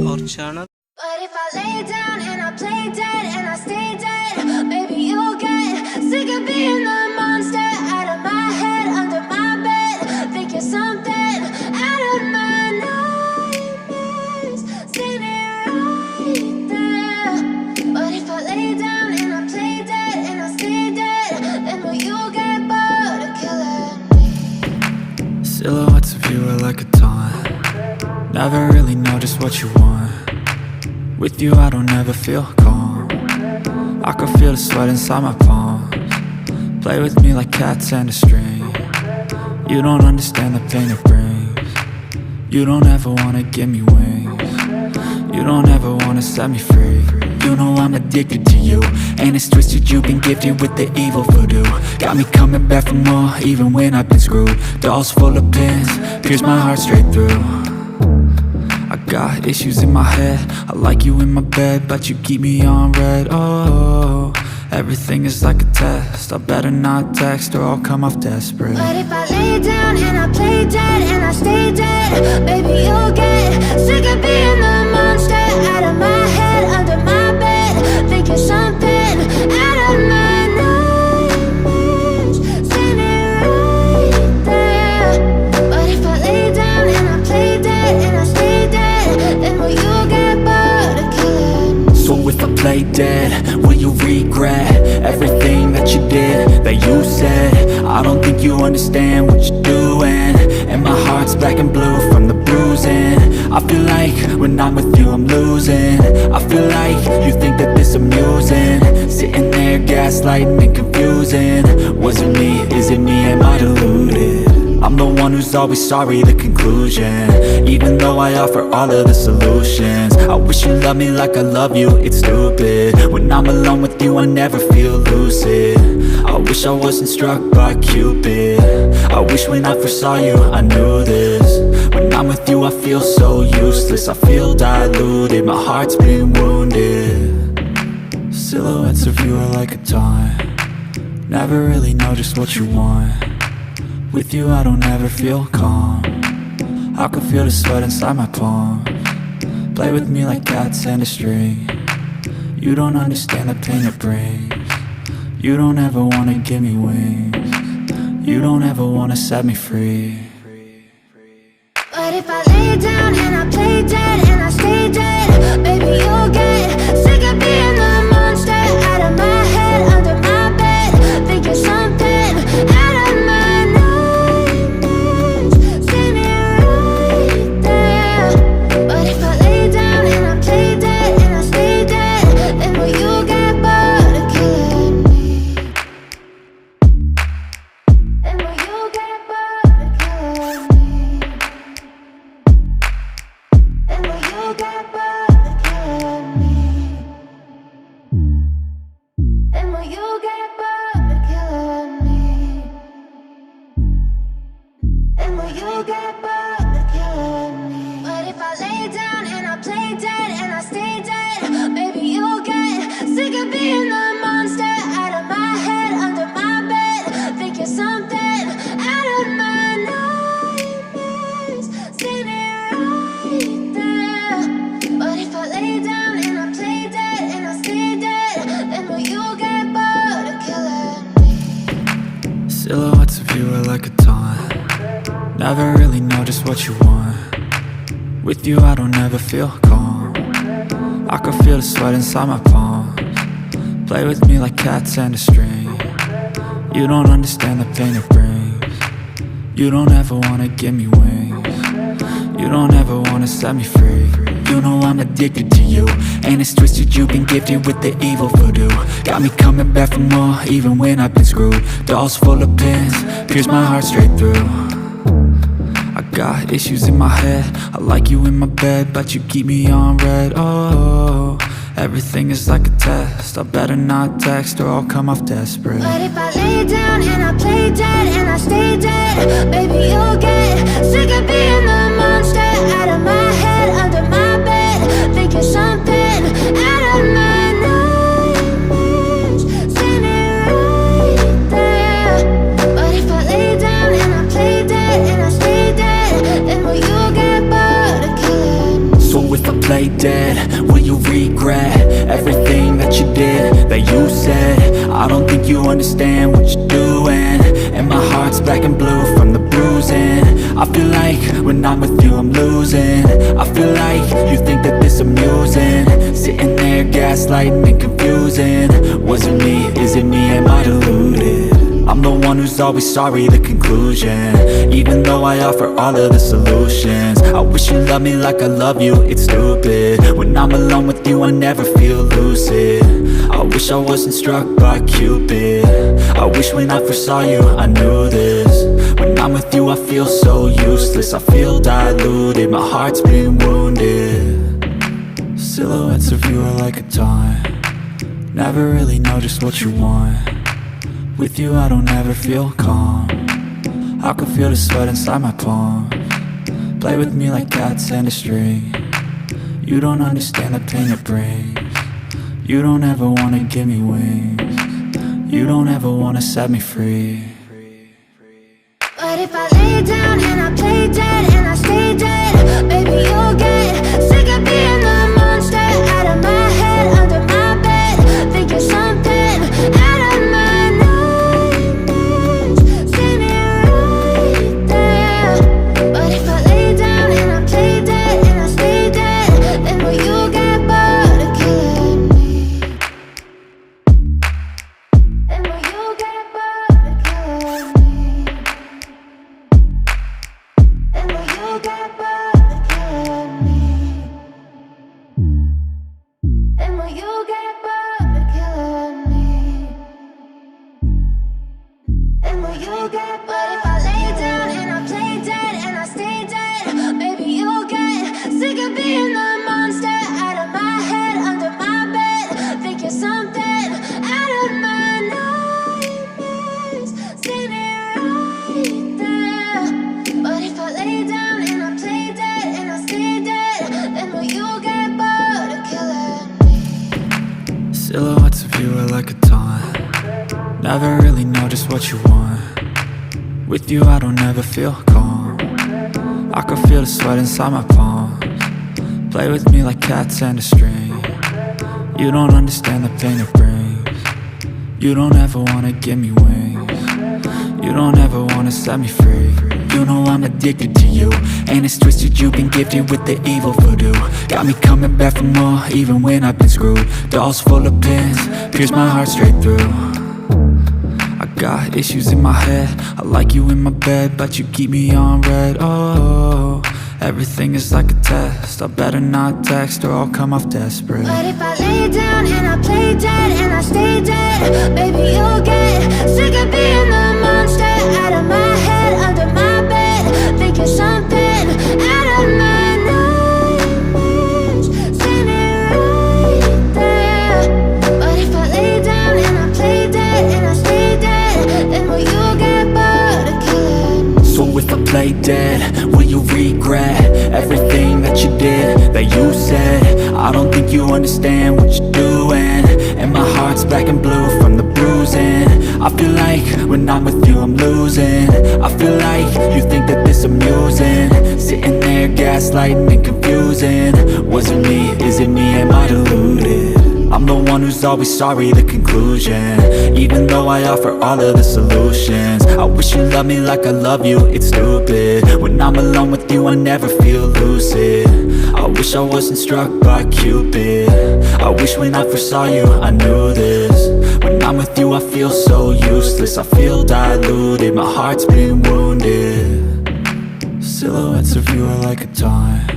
our channel. But if I lay down and I play dead and I stay dead, maybe you'll get sick of being the monster out of my head, under my bed, thinking something out of my nightmares, standing right there. But if I lay down and I play dead and I stay dead, then will you get bored of killing me? Silhouettes of you are like a taunt. Never really know just what you want. With you I don't ever feel calm. I can feel the sweat inside my palms. Play with me like cats and a string. You don't understand the pain it brings. You don't ever wanna give me wings. You don't ever wanna set me free. You know I'm addicted to you, and it's twisted, you've been gifted with the evil voodoo. Got me coming back for more, even when I've been screwed. Dolls full of pins, pierce my heart straight through. I got issues in my head, I like you in my bed, but you keep me on red. Oh, everything is like a test. I better not text or I'll come off desperate. But if I lay down and I play dead and I stay dead, maybe you'll get sick of being the monster out of my head, under my bed, thinking something out of my nightmares, standing right there. But if I lay down and I play dead and I stay dead, then will you get bored of killing me? So if I play dead, will you regret everything that you did, that you said? I don't think you understand what you're doing, and my heart's black and blue from the bruising. I feel like when I'm with you I'm losing. I feel like you think that this amusing, sitting there gaslighting and confusing. Was it me? Is it me? Am I deluded? I'm the one who's always sorry, the conclusion, even though I offer all of the solutions. I wish you loved me like I love you, it's stupid. When I'm alone with you I never feel lucid. I wish I wasn't struck by Cupid. I wish when I first saw you I knew this. When I'm with you I feel so useless, I feel diluted, my heart's been wounded. Silhouettes of you are like a taunt. Never really know just what you want. With you I don't ever feel calm. I can feel the sweat inside my palms. Play with me like cats and a string. You don't understand the pain it brings. You don't ever wanna give me wings. You don't ever wanna set me free. But if I lay down and I play dead and I stay dead, maybe you'll get sick of being the monster out of my head, under my bed, thinking something out of my nightmares, standing right there. But if I lay down and I play dead and I stay dead, then will you get bored of killing me? Then will you get bored of killing me? Then will you get bored of killing me? Then will you get bored of killing me? Then will you get bored of killing me? But if I lay down and I play dead and I stay dead, maybe you'll get sick of being the monster out of my head, under my bed, thinking something out of my nightmares, standing right there. But if I lay down and I play dead and I stay dead, then will you get bored of killing me? Silhouettes of you are like a taunt. Never really know just what you want. With you I don't ever feel calm. I can feel the sweat inside my palms. Play with me like cats and a string. You don't understand the pain it brings. You don't ever wanna give me wings. You don't ever wanna set me free. You know I'm addicted to you, and it's twisted, you've been gifted with the evil voodoo. Got me coming back for more, even when I've been screwed. Dolls full of pins, pierce my heart straight through. I got issues in my head, I like you in my bed, but you keep me on red. Oh, everything is like a test. I better not text or I'll come off desperate. But if I lay down and I play dead and I stay dead, maybe you'll get sick of being the monster out of my head, under my bed, thinking something out of my nightmares, standing right there. But if I lay down and I play dead and I stay dead, then will you get bored of killing me? So if I play dead, understand what you're doing, and my heart's black and blue from the bruising. I feel like when I'm with you I'm losing. I feel like you think that this amusing, sitting there gaslighting and confusing. Was it me? Is it me? Am I deluded? I'm the one who's always sorry, the conclusion, even though I offer all of the solutions. I wish you loved me like I love you, it's stupid. When I'm alone with you I never feel lucid. I wish I wasn't struck by Cupid. I wish when I first saw you I knew this. When I'm with you I feel so useless, I feel diluted, my heart's been wounded. Silhouettes of you are like a taunt, never really know just what you want. With you I don't ever feel calm, I can feel the sweat inside my palms. Play with me like cats and a string. You don't understand the pain it brings. You don't ever wanna give me wings. You don't ever wanna set me free. But if I lay down and I play dead and I stay dead, baby you'll get sick of being the monster out of my head, under my bed, thinking something out of my nightmares. See me right there. But if I lay down and I play dead and I stay dead, then will you get bored of killing me? Then will you get bored of killing me? And will you get bored of killing me? And will you get bored of killing me? And will you get bored? But if I lay down and I play dead and I stay dead, baby you'll get sick of being the monster out of my head, under my bed, thinking something out of my nightmares. See me right there. But if I lay down and I play dead and I stay dead, then will you get bored of killing me? Silhouettes of you are like a taunt, never really know just what you want. With you I don't ever feel calm, I can feel the sweat inside my palms. Play with me like cats and a string. You don't understand the pain it brings. You don't ever wanna give me wings. You don't ever wanna set me free. You know I'm addicted to you, and it's twisted, you've been gifted with the evil voodoo. Got me coming back for more, even when I've been screwed. Dolls full of pins, pierce my heart straight through. I got issues in my head, I like you in my bed, but you keep me on red. Oh, everything is like a test, I better not text or I'll come off desperate. But if I lay down and I play dead and I stay dead, baby you'll get sick of being the monster out of my head, under my bed, thinking something out of my nightmares. See me right there. But if I lay down and I play dead and I stay dead, then will you get bored of killing me? So if I play dead, will you regret everything that you did, that you said? I don't think you understand what you're doing, and my heart's black and blue from the bruising. I feel like when I'm with you I'm losing. I feel like you think that this amusing, sitting there gaslighting and confusing. Was it me? Is it me? Am I deluded? I'm the one who's always sorry, the conclusion, even though I offer all of the solutions. I wish you loved me like I love you, it's stupid. When I'm alone with you I never feel lucid. I wish I wasn't struck by Cupid. I wish when I first saw you I knew this. When I'm with you I feel so useless, I feel diluted, my heart's been wounded. Silhouettes of you are like a taunt,